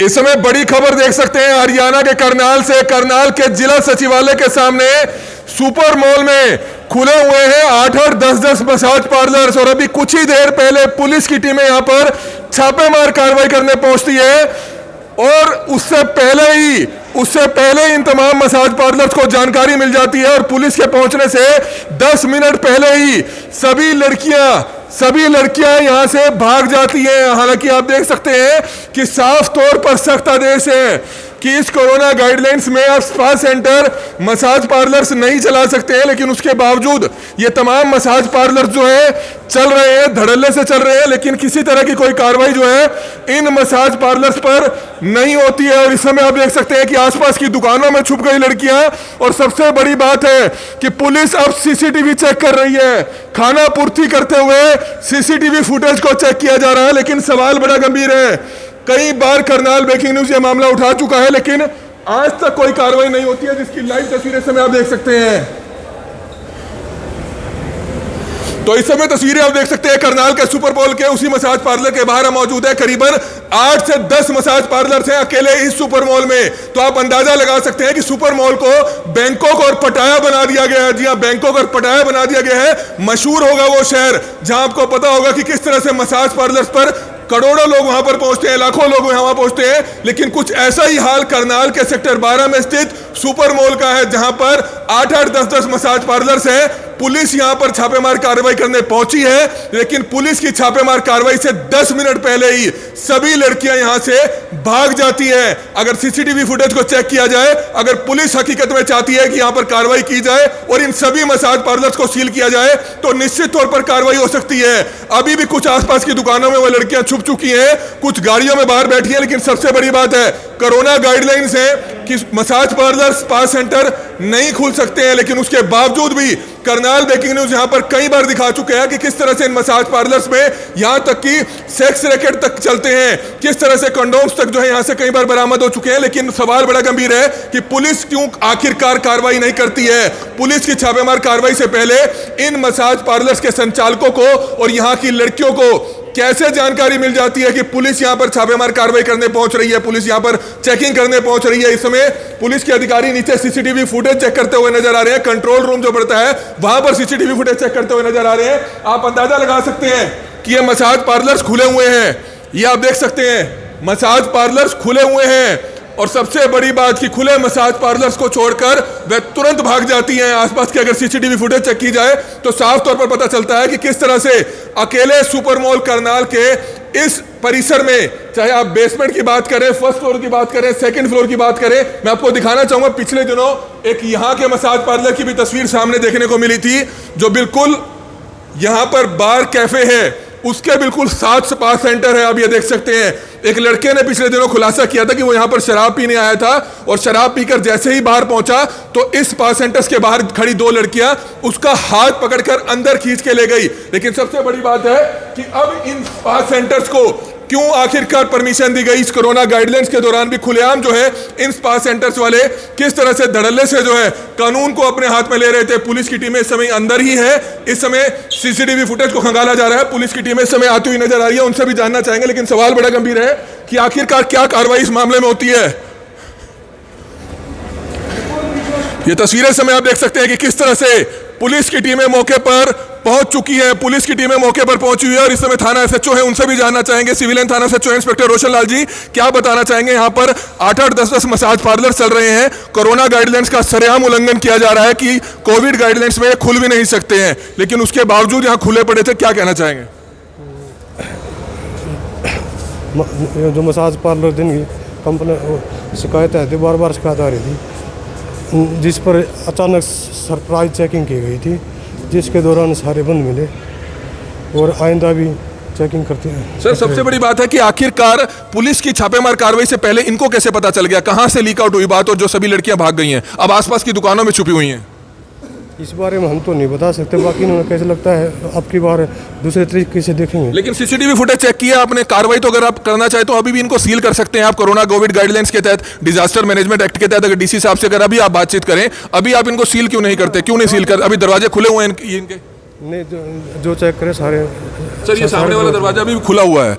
इस समय बड़ी खबर देख सकते हैं हरियाणा के करनाल से। करनाल के जिला सचिवालय के सामने सुपर मॉल में खुले हुए हैं 8-8, 10-10 मसाज पार्लर्स और अभी कुछ ही देर पहले पुलिस की टीमें यहां पर छापेमार कार्रवाई करने पहुंचती है और उससे पहले इन तमाम मसाज पार्लर्स को जानकारी मिल जाती है और पुलिस के पहुंचने से 10 मिनट पहले ही सभी लड़कियां यहां से भाग जाती हैं। हालांकि आप देख सकते हैं कि साफ तौर पर सख्त आदेश है कि इस कोरोना गाइडलाइंस में आप स्पा सेंटर, मसाज पार्लर्स नहीं चला सकते हैं, लेकिन उसके बावजूद ये तमाम मसाज पार्लर जो है चल रहे हैं, धड़ल्ले से चल रहे हैं, लेकिन किसी तरह की कोई कार्रवाई जो है इन मसाज पार्लर्स पर नहीं होती है। और इस समय आप देख सकते हैं कि आसपास की दुकानों में छुप गई लड़कियां और सबसे बड़ी बात है कि पुलिस अब सीसीटीवी चेक कर रही है। खाना पूर्ति करते हुए सीसीटीवी फुटेज को चेक किया जा रहा है, लेकिन सवाल बड़ा गंभीर है। कई बार करनाल ब्रेकिंग न्यूज ये मामला उठा चुका है, लेकिन आज तक कोई कार्रवाई नहीं होती है, जिसकी लाइव तस्वीरें समय आप देख सकते हैं। तो इस समय तस्वीरें आप देख सकते हैं करनाल के सुपर मॉल के उसी मसाज पार्लर के बाहर मौजूद है। करीबन 8 से 10 मसाज पार्लर हैं अकेले इस सुपर मॉल में। तो आप अंदाजा लगा सकते हैं कि सुपर मॉल को बैंकॉक और पटाया बना दिया गया है। जी हां, बैंकॉक और पटाया बना दिया गया है। मशहूर होगा वो शहर जहां आपको पता होगा कि किस तरह से मसाज पार्लर्स पर करोड़ों लोग वहां पर पहुंचते हैं, लाखों लोग वहां पहुंचते हैं। लेकिन कुछ ऐसा ही हाल करनाल के सेक्टर 12 में स्थित सुपर मॉल का है, जहां पर 8-8, 10-10 मसाज पार्लर्स हैं। पुलिस यहां पर छापेमार कार्रवाई करने पहुंची है, लेकिन पुलिस की छापेमार कार्रवाई से 10 मिनट पहले ही सभी लड़कियां यहां से भाग जाती हैं। अगर सीसीटीवी फुटेज को चेक किया जाए, अगर पुलिस हकीकत में चाहती है कि यहां पर कार्रवाई की जाए और इन सभी मसाज पार्लर्स को सील किया जाए, तो निश्चित तौर पर कार्रवाई हो सकती है। अभी भी कुछ आसपास की दुकानों में वो लड़कियां छुप चुकी हैं, कुछ गाड़ियों में बाहर बैठी हैं, लेकिन सबसे बड़ी बात है कोरोना गाइडलाइंस है कि मसाज पार्लर, स्पा सेंटर नहीं खुल सकते हैं। लेकिन उसके बावजूद भी करनाल ब्रेकिंग न्यूज यहां पर कई बार दिखा चुके हैं कि किस तरह से इन मसाज पार्लर्स में यहां तक कि सेक्स रैकेट तक चलते हैं, किस तरह से कंडोम्स तक जो है यहां से कई बार बरामद हो चुके हैं। लेकिन सवाल बड़ा गंभीर है कि पुलिस क्यों आखिरकार कार्रवाई नहीं करती है। पुलिस की छापेमार कार्रवाई से पहले इन मसाज पार्लर्स के संचालकों को और यहां की लड़कियों को कैसे जानकारी मिल जाती है कि पुलिस यहां पर छापेमार कार्रवाई करने पहुंच रही है, पुलिस यहां पर चेकिंग करने पहुंच रही है। इस समय पुलिस के अधिकारी नीचे सीसीटीवी फुटेज चेक करते हुए नजर आ रहे हैं। कंट्रोल रूम जो पड़ता है वहां पर सीसीटीवी फुटेज चेक करते हुए नजर आ रहे हैं। आप अंदाजा लगा सकते हैं कि ये मसाज पार्लर्स खुले हुए हैं। ये आप देख सकते हैं मसाज पार्लर्स खुले हुए हैं और सबसे बड़ी बात कि खुले मसाज पार्लर्स को छोड़कर वे तुरंत भाग जाती हैं। आसपास की अगर सीसीटीवी फुटेज चेक की जाए तो साफ तौर पर पता चलता है कि किस तरह से अकेले सुपर मॉल करनाल के इस परिसर में, चाहे आप बेसमेंट की बात करें, फर्स्ट फ्लोर की बात करें, सेकंड फ्लोर की बात करें, मैं आपको दिखाना चाहूंगा पिछले दिनों एक यहां के मसाज पार्लर की भी तस्वीर सामने देखने को मिली थी, जो बिल्कुल यहां पर बार कैफे है, उसके बिल्कुल साथ स्पा सेंटर है। आप ये देख सकते हैं एक लड़के ने पिछले दिनों खुलासा किया था कि वो यहां पर शराब पीने आया था और शराब पीकर जैसे ही बाहर पहुंचा तो इस स्पा सेंटर्स के बाहर खड़ी 2 लड़कियां उसका हाथ पकड़कर अंदर खींच के ले गई। लेकिन सबसे बड़ी बात है कि अब इन स्पा सेंटर्स को क्यों आखिरकार परमिशन दी गई। इस कोरोना गाइडलाइंस के दौरान भी खुलेआम जो है इन स्पा सेंटर्स वाले किस तरह से धड़ल्ले से जो है कानून को अपने हाथ में ले रहे थे। पुलिस की टीमें इस समय अंदर ही है, इस समय सीसीटीवी फुटेज को खंगाला जा रहा है, पुलिस की टीमें इस समय आती हुई नजर आ रही है, उनसे भी जानना चाहेंगे। लेकिन सवाल बड़ा गंभीर है कि आखिरकार क्या कार्रवाई इस मामले में होती है। ये तस्वीरें समय आप देख सकते हैं कि किस तरह से पुलिस की टीमें मौके पर पहुंच चुकी है, पुलिस की टीमें मौके पर पहुंची हुई है और इस समय थाना एसएचओ है, उनसे भी जानना चाहेंगे। सिविलियन थाना एसएचओ इंस्पेक्टर रोशन लाल जी, क्या बताना चाहेंगे। यहां पर 8-8, 10-10 मसाज पार्लर चल रहे हैं, कोरोना गाइडलाइंस का सरेआम उल्लंघन किया जा रहा है कि कोविड गाइडलाइंस में खुल भी नहीं सकते हैं, लेकिन उसके बावजूद यहां खुले पड़े थे, क्या कहना चाहेंगे। जो मसाज पार्लर दिन कंपनी शिकायत आई थी, बार बार शिकायत आ रही थी, जिस पर अचानक सरप्राइज चेकिंग की गई थी, जिसके दौरान सारे बंद मिले और आइंदा भी चेकिंग करते हैं। सर, सबसे बड़ी बात है कि आखिरकार पुलिस की छापेमार कार्रवाई से पहले इनको कैसे पता चल गया, कहां से लीक आउट हुई बात और जो सभी लड़कियां भाग गई हैं, अब आसपास की दुकानों में छुपी हुई हैं। इस बारे में हम तो नहीं बता सकते, बाकी इन्होंने कैसे लगता है अब की बार दूसरे तरीके से देखेंगे। लेकिन सीसीटीवी फुटेज चेक किया आपने, कार्रवाई तो अगर आप करना चाहे तो अभी भी इनको सील कर सकते हैं आप। कोरोना कोविड गाइडलाइंस के तहत, डिजास्टर मैनेजमेंट एक्ट के तहत अगर डीसी साहब से अगर अभी आप बातचीत करें, अभी आप इनको सील क्यों नहीं करते, क्यों नहीं सील कर, अभी दरवाजे खुले हुए हैं इनके। नहीं, जो चेक करे सारे। सर, ये सामने वाला दरवाजा अभी भी खुला हुआ है,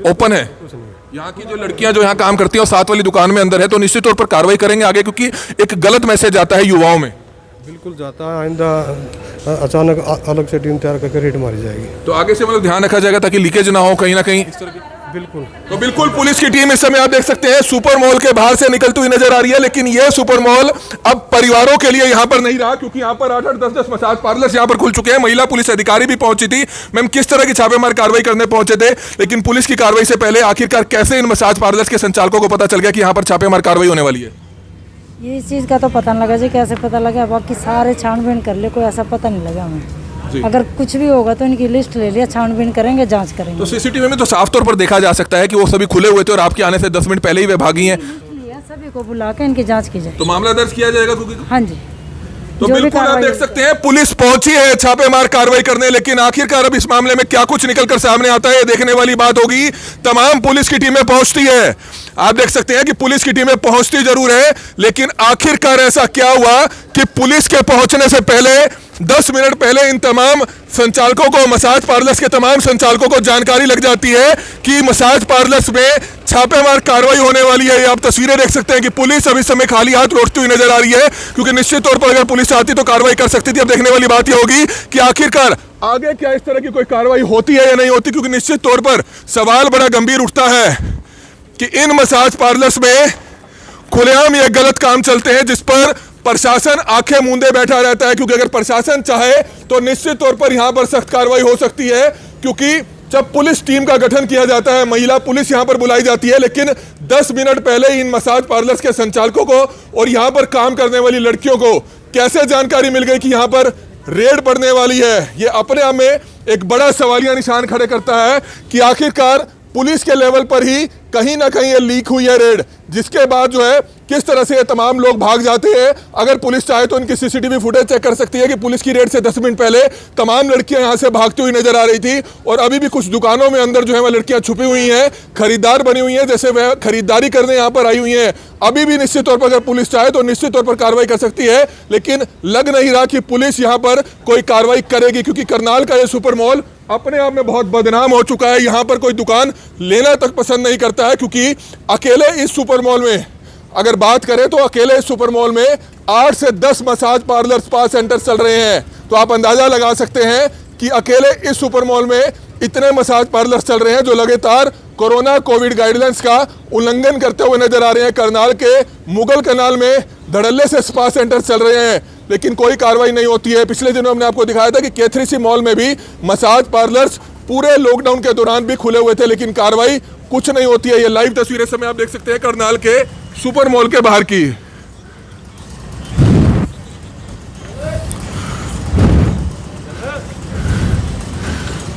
ओपन है, यहाँ की जो लड़कियां जो यहाँ काम करती हैं और साथ वाली दुकान में अंदर है, तो निश्चित तौर पर कार्रवाई करेंगे आगे, क्योंकि एक गलत मैसेज आता है युवाओं में। बिल्कुल जाता है, आइंदा अचानक अलग से टीम तैयार करके रेड मारी जाएगी। तो आगे से मतलब ध्यान रखा जाएगा ताकि लीकेज ना हो कहीं ना कहीं इस तरह की। बिल्कुल। तो बिल्कुल पुलिस की टीम इस समय आप देख सकते हैं सुपर मॉल के बाहर से निकलती हुई नजर आ रही है, लेकिन यह सुपर मॉल अब परिवारों के लिए यहां पर नहीं रहा, क्योंकि यहां पर 8-8, 10-10 मसाज पार्लर्स यहां पर खुल चुके हैं। महिला पुलिस अधिकारी भी पहुंची थी। मैम, किस तरह की छापेमार कार्रवाई करने पहुंचे थे, लेकिन पुलिस की कार्रवाई से पहले आखिरकार कैसे इन मसाज पार्लर्स के संचालकों को पता चल गया कि यहां पर छापेमार कार्रवाई होने वाली है? ये इस चीज़ का तो पता नहीं लगा जी, कैसे पता लगा, बाकी सारे छानबीन कर ले, कोई ऐसा पता नहीं लगा हमें। अगर कुछ भी होगा तो इनकी लिस्ट ले लिया, छानबीन करेंगे, जांच करेंगे। तो सीसीटीवी में तो साफ तौर पर देखा जा सकता है कि वो सभी खुले हुए थे और आपके आने से 10 मिनट पहले ही वे भागी हैं। सभी को बुला के इनकी जांच की जाए। तो मामला दर्ज किया जाएगा क्योंकि हाँ जी। तो बिल्कुल आप देख सकते हैं पुलिस पहुंची है छापेमार कार्रवाई करने, लेकिन आखिरकार अब इस मामले में क्या कुछ निकलकर सामने आता है देखने वाली बात होगी। तमाम पुलिस की टीमें पहुंचती है, आप देख सकते हैं कि पुलिस की टीमें पहुंचती जरूर है, लेकिन आखिरकार ऐसा क्या हुआ कि पुलिस के पहुंचने से पहले 10 मिनट पहले इन तमाम संचालकों को, मसाज पार्लर्स के तमाम संचालकों को जानकारी लग जाती है कि मसाज पार्लर्स में छापेमार कार्रवाई होने वाली है। ये आप तस्वीरें देख सकते हैं कि पुलिस अभी समय खाली हाथ लौटती हुई नजर आ रही है, क्योंकि निश्चित तौर पर अगर पुलिस चाहती तो कार्रवाई कर सकती थी। अब देखने वाली बात यह होगी कि आखिरकार आगे क्या इस तरह की कोई कार्रवाई होती है या नहीं होती, क्योंकि निश्चित तौर पर सवाल बड़ा गंभीर उठता है कि इन मसाज पार्लर्स में खुलेआम ये गलत काम चलते हैं जिस पर प्रशासन आंखें मूंदे बैठा रहता है, क्योंकि अगर प्रशासन चाहे तो निश्चित तौर पर यहां पर सख्त कार्रवाई हो सकती है। क्योंकि जब पुलिस टीम का गठन किया जाता है, महिला पुलिस यहां पर बुलाई जाती है, लेकिन 10 मिनट पहले इन मसाज पार्लर्स के संचालकों को और यहां पर काम करने वाली लड़कियों को कैसे जानकारी मिल गई कि यहां पर रेड पड़ने वाली है, ये अपने आप में एक बड़ा सवालिया निशान खड़े करता है कि आखिरकार पुलिस के लेवल पर ही कहीं ना कहीं ये लीक हुई है रेड, जिसके बाद जो है किस तरह से ये तमाम लोग भाग जाते हैं। अगर पुलिस चाहे तो इनकी सीसीटीवी फुटेज चेक कर सकती है कि पुलिस की रेड से 10 मिनट पहले तमाम लड़कियां यहां से भागती हुई नजर आ रही थी, और अभी भी कुछ दुकानों में अंदर जो है वह लड़कियां छुपी हुई हैं, खरीदार बनी हुई हैं, जैसे वह खरीदारी करने यहां पर आई हुई हैं। अभी भी निश्चित तौर पर अगर पुलिस चाहे तो निश्चित तौर पर कार्रवाई कर सकती है, लेकिन लग नहीं रहा कि पुलिस यहां पर कोई कार्रवाई करेगी, क्योंकि करनाल का यह सुपर मॉल अपने आप में बहुत बदनाम हो चुका है। यहां पर कोई दुकान लेना तक पसंद नहीं करता है, क्योंकि अकेले इस सुपर मॉल में अगर बात करें तो अकेले इस सुपर मॉल में 8 से 10 मसाज पार्लर, स्पा सेंटर चल रहे हैं। तो आप अंदाजा लगा सकते हैं कि अकेले इस सुपर मॉल में इतने मसाज पार्लर चल रहे हैं जो लगातार कोरोना कोविड गाइडलाइंस का उल्लंघन करते हुए नजर आ रहे हैं। करनाल के मुगल कनाल में धड़ल्ले से स्पा सेंटर चल रहे हैं, लेकिन कोई कार्रवाई नहीं होती है। पिछले दिनों हमने आपको दिखाया था कि K3C मॉल में भी मसाज पार्लर्स पूरे लॉकडाउन के दौरान भी खुले हुए थे, लेकिन कार्रवाई कुछ नहीं होती है। ये लाइव तस्वीरें समय आप देख सकते हैं करनाल के सुपर मॉल के बाहर की।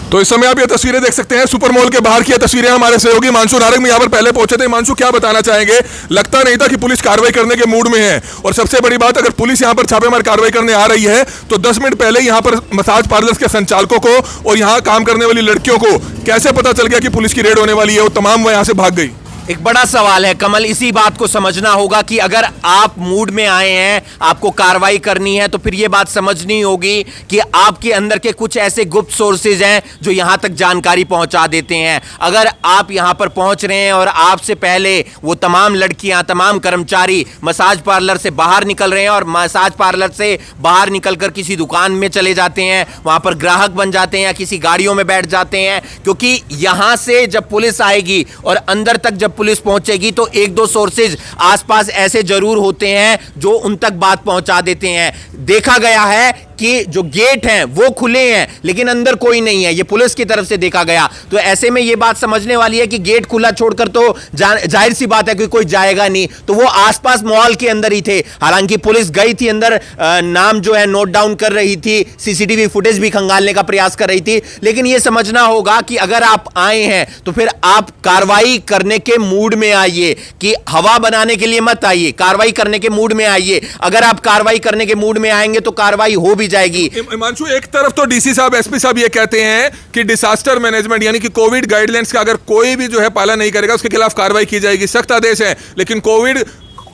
तो इस समय आप ये तस्वीरें देख सकते हैं सुपर मॉल के बाहर की तस्वीरें। हमारे सहयोगी हिमांशु नारंग में यहाँ पर पहले पहुंचे थे। हिमांशु, क्या बताना चाहेंगे? लगता नहीं था कि पुलिस कार्रवाई करने के मूड में है, और सबसे बड़ी बात, अगर पुलिस यहाँ पर छापेमार कार्रवाई करने आ रही है तो 10 मिनट पहले यहाँ पर मसाज पार्लर्स के संचालकों को और यहाँ काम करने वाली लड़कियों को कैसे पता चल गया कि पुलिस की रेड होने वाली है, वो तमाम वो यहाँ से भाग गई? एक बड़ा सवाल है कमल, इसी बात को समझना होगा कि अगर आप मूड में आए हैं, आपको कार्रवाई करनी है, तो फिर यह बात समझनी होगी कि आपके अंदर के कुछ ऐसे गुप्त सोर्सेज हैं जो यहां तक जानकारी पहुंचा देते हैं। अगर आप यहां पर पहुंच रहे हैं और आपसे पहले वो तमाम लड़कियां, तमाम कर्मचारी मसाज पार्लर से बाहर निकल रहे हैं और मसाज पार्लर से बाहर निकलकर किसी दुकान में चले जाते हैं, वहां पर ग्राहक बन जाते हैं या किसी गाड़ियों में बैठ जाते हैं, क्योंकि यहां से जब पुलिस आएगी और अंदर तक जब पुलिस पहुंचेगी तो 1-2 सोर्सेज आसपास ऐसे जरूर होते हैं जो उन तक बात पहुंचा देते हैं। देखा गया है कि जो गेट हैं वो खुले हैं लेकिन अंदर कोई नहीं है, ये पुलिस की तरफ से देखा गया। तो ऐसे में ये बात समझने वाली है कि गेट खुला छोड़कर तो जाहिर सी बात है कि कोई जाएगा नहीं, तो वो आसपास मॉल के अंदर ही थे। हालांकि पुलिस गई थी अंदर, नाम जो है नोट डाउन कर रही थी, सीसीटीवी फुटेज भी खंगालने का प्रयास कर रही थी, लेकिन ये समझना होगा कि अगर आप आए हैं तो फिर आप कार्रवाई करने के मूड में आइए, कि हवा बनाने के लिए मत आइए, कार्रवाई करने के मूड में आइए। अगर आप कार्रवाई करने के मूड में आएंगे तो कार्रवाई हो भी जाएगी। हिमांशु, एक तरफ तो डीसी साहब, एसपी साहब ये कहते हैं कि डिजास्टर मैनेजमेंट यानी कि कोविड गाइडलाइंस का अगर कोई भी जो है पालन नहीं करेगा उसके खिलाफ कार्रवाई की जाएगी, सख्त आदेश है, लेकिन कोविड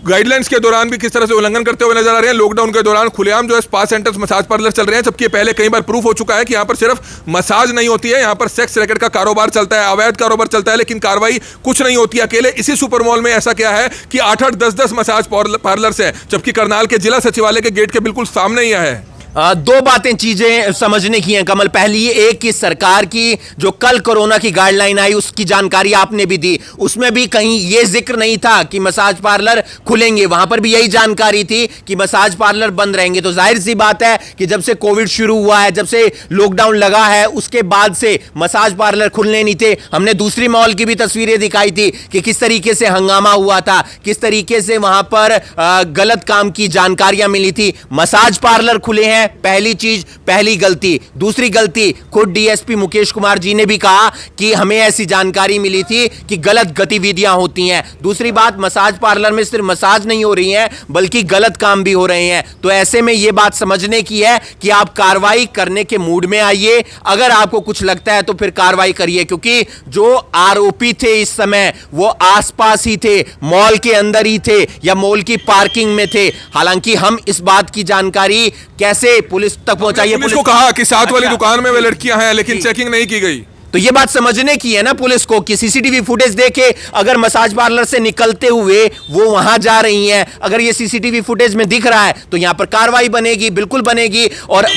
गाइडलाइंस के दौरान भी किस तरह से उल्लंघन करते हुए नजर आ रहे हैं। लॉकडाउन के दौरान खुलेआम जो है स्पा सेंटर्स, मसाज पार्लर चल रहे हैं, जबकि पहले कई बार प्रूफ हो चुका है कि यहाँ पर सिर्फ मसाज नहीं होती है, यहाँ पर सेक्स रैकेट का कारोबार चलता है, अवैध कारोबार चलता है, लेकिन कार्रवाई कुछ नहीं होती। अकेले इसी सुपर मॉल में ऐसा क्या है कि 8-8, 10-10 मसाज पार्लर्स हैं, जबकि करनाल के जिला सचिवालय के गेट के बिल्कुल सामने ही है। दो बातें चीजें समझने की हैं कमल। पहली एक कि सरकार की जो कल कोरोना की गाइडलाइन आई उसकी जानकारी आपने भी दी, उसमें भी कहीं यह जिक्र नहीं था कि मसाज पार्लर खुलेंगे, वहां पर भी यही जानकारी थी कि मसाज पार्लर बंद रहेंगे। तो जाहिर सी बात है कि जब से कोविड शुरू हुआ है, जब से लॉकडाउन लगा है, उसके बाद से मसाज पार्लर खुलने नहीं थे। हमने दूसरी मॉल की भी तस्वीरें दिखाई थी कि किस तरीके से हंगामा हुआ था, किस तरीके से वहां पर गलत काम की जानकारियां मिली थी। मसाज पार्लर खुले हैं, पहली चीज, पहली गलती। दूसरी गलती, खुद डीएसपी मुकेश कुमार जी ने भी कहा कि हमें ऐसी जानकारी मिली थी कि गलत गतिविधियां होती हैं। दूसरी बात, मसाज पार्लर में सिर्फ मसाज नहीं हो रही है बल्कि गलत काम भी हो रहे हैं। तो ऐसे में यह बात समझने की है कि आप कार्रवाई करने के मूड में आइए। अगर आपको कुछ लगता है तो फिर कार्रवाई करिए, क्योंकि जो आरोपी थे इस समय वो आसपास ही थे, मॉल के अंदर ही थे या मॉल की पार्किंग में थे। हालांकि हम इस बात की जानकारी कैसे पुलिस तक पहुंचाइए। पुलिस को कहा कि साथ वाली दुकान में वे लड़कियां हैं, लेकिन चेकिंग नहीं की गई। तो ये बात समझने की है ना पुलिस को कि सीसीटीवी फुटेज देखे अगर मसाज पार्लर से निकलते हुए वो वहां जा रही हैं, अगर ये सीसीटीवी फुटेज में दिख रहा है तो यहां पर कार्रवाई बनेगी, बिल्कुल बनेगी। और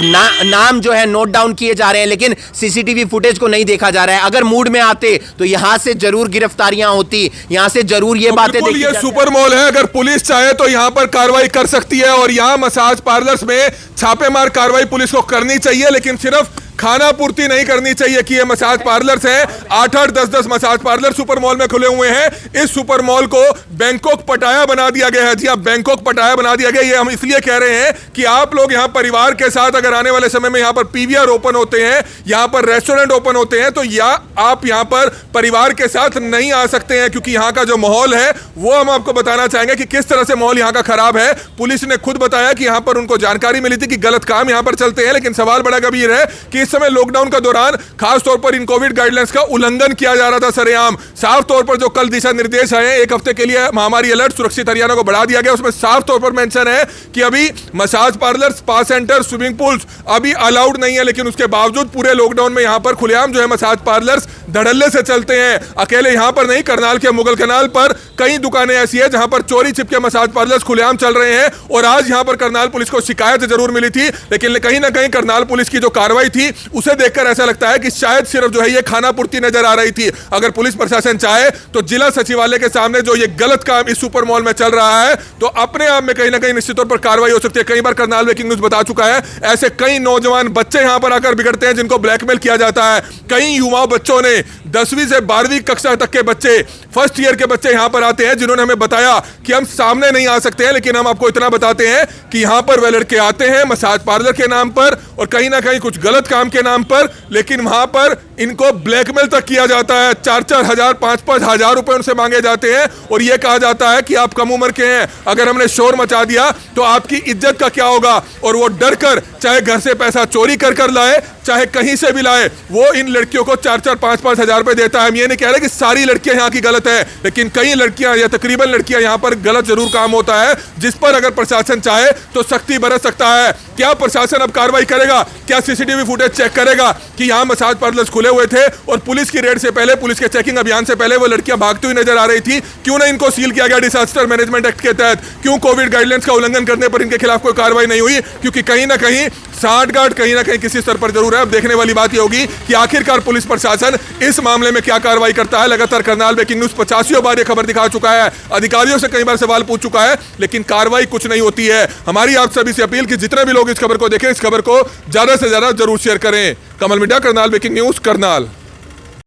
नाम जो है नोट डाउन किए जा रहे हैं, लेकिन सीसीटीवी फुटेज को नहीं देखा जा रहा है। अगर मूड में आते तो यहां से जरूर गिरफ्तारियां होती, यहां से जरूर ये बातें देखी ये सुपर मॉल है, अगर पुलिस चाहे तो यहां पर कार्रवाई कर सकती है। और यहां मसाज पार्लर्स में छापेमार कार्रवाई पुलिस को करनी चाहिए, लेकिन सिर्फ खाना पूर्ति नहीं करनी चाहिए कि ये मसाज पार्लर्स हैं। 8-8, 10-10 मसाज पार्लर सुपर मॉल में खुले हुए हैं। इस सुपर मॉल को बैंकॉक पटाया बना दिया गया है। जी हाँ, बैंकॉक पटाया बना दिया गया। ये हम इसलिए कह रहे हैं कि आप लोग यहाँ परिवार के साथ अगर आने वाले समय में यहाँ पर पीवीआर ओपन होते हैं, यहाँ पर रेस्टोरेंट ओपन होते हैं, तो या आप यहाँ पर परिवार के साथ नहीं आ सकते हैं, क्योंकि यहाँ का जो माहौल है वो हम आपको बताना चाहेंगे कि किस तरह से माहौल यहाँ का खराब है। पुलिस ने खुद बताया कि यहाँ पर उनको जानकारी मिली थी कि गलत काम यहाँ पर चलते हैं, लेकिन सवाल बड़ा गंभीर है कि इस समय लॉकडाउन का दौरान खास तौर पर इन कोविड गाइडलाइंस का उल्लंघन किया जा रहा था सरेआम। साफ तौर पर जो कल दिशा निर्देश आए, एक हफ्ते के लिए महामारी अलर्ट सुरक्षित हरियाणा को बढ़ा दिया गया, उसमें साफ तौर पर मेंशन है कि अभी massage parlour, spa centre, swimming pools अभी अलाउड नहीं है, लेकिन उसके बावजूद पूरे लॉकडाउन में यहां पर खुलेआम जो है मसाज पार्लर्स धड़ल्ले से चलते हैं। अकेले यहां पर नहीं, करनाल के मुगल कनाल पर कई दुकानें ऐसी है जहां पर चोरी छिपके मसाज पार्लर्स खुलेआम चल रहे हैं। और आज यहां पर करनाल पुलिस को शिकायत जरूर मिली थी, लेकिन कहीं ना कहीं करनाल पुलिस की जो कार्रवाई थी उसे देखकर ऐसा लगता है कि शायद सिर्फ जो है ये खाना पूर्ति नजर आ रही थी। अगर पुलिस प्रशासन चाहे तो जिला सचिवालय के सामने जो ये गलत काम इस सुपर मॉल में चल रहा है तो अपने आप में कहीं ना कहीं निश्चित तौर पर कार्रवाई हो सकती है। कई बार करनाल ब्रेकिंग न्यूज बता चुका है, ऐसे कई नौजवान बच्चे यहां पर आकर बिगड़ते हैं जिनको ब्लैकमेल किया जाता है। कई युवा बच्चों ने 10वीं से 12वीं कक्षा तक के बच्चे, फर्स्ट ईयर के बच्चे यहां पर आते हैं जिन्होंने हमें बताया कि हम सामने नहीं आ सकते हैं, लेकिन हम आपको इतना बताते हैं कि यहां पर वे लड़के आते हैं मसाज पार्लर के नाम पर और कहीं ना कहीं कुछ गलत काम के नाम पर, लेकिन वहां पर इनको ब्लैकमेल तक किया जाता है। 4-4 हजार, 5-5 हजार रुपए उनसे मांगे जाते हैं और यह कहा जाता है कि आप कम उम्र के हैं, अगर हमने शोर मचा दिया तो आपकी इज्जत का क्या होगा। और वो डर कर चाहे घर से पैसा चोरी कर लाए, चाहे कहीं से भी लाए, वो इन लड़कियों को 4-4, 5-5 हजार रुपए देता है। हम ये नहीं कह रहे कि सारी लड़कियां यहाँ की गलत है, लेकिन कई लड़कियां या तकरीबन लड़कियां यहाँ पर गलत जरूर काम होता है, जिस पर अगर प्रशासन चाहे तो सख्ती बरत सकता है। क्या प्रशासन अब कार्रवाई करेगा? क्या सीसीटीवी फुटेज चेक करेगा कि यहाँ मसाज पार्लर्स खुले हुए थे और पुलिस की रेड से पहले, पुलिस के चेकिंग अभियान से पहले वो लड़कियां भागती हुई नजर आ रही थी? क्यों नहीं इनको सील किया गया डिजास्टर मैनेजमेंट एक्ट के तहत? क्यों कोविड गाइडलाइंस का उल्लंघन करने पर इनके खिलाफ कोई कार्रवाई नहीं हुई? क्योंकि कहीं ना कहीं साठगांठ कहीं ना कहीं किसी स्तर पर जरूर है। अब देखने वाली बात यह होगी कि आखिरकार पुलिस प्रशासन इस मामले में क्या कार्रवाई करता है। लगातार करनाल ब्रेकिंग न्यूज 85 बार यह खबर दिखा चुका है, अधिकारियों से कई बार सवाल पूछ चुका है, लेकिन कार्रवाई कुछ नहीं होती है। हमारी आप सभी से अपील कि जितने भी लोग इस खबर को देखें, इस खबर को ज्यादा से ज्यादा जरूर शेयर करें। Kamal media, Karnal breaking news, Karnal.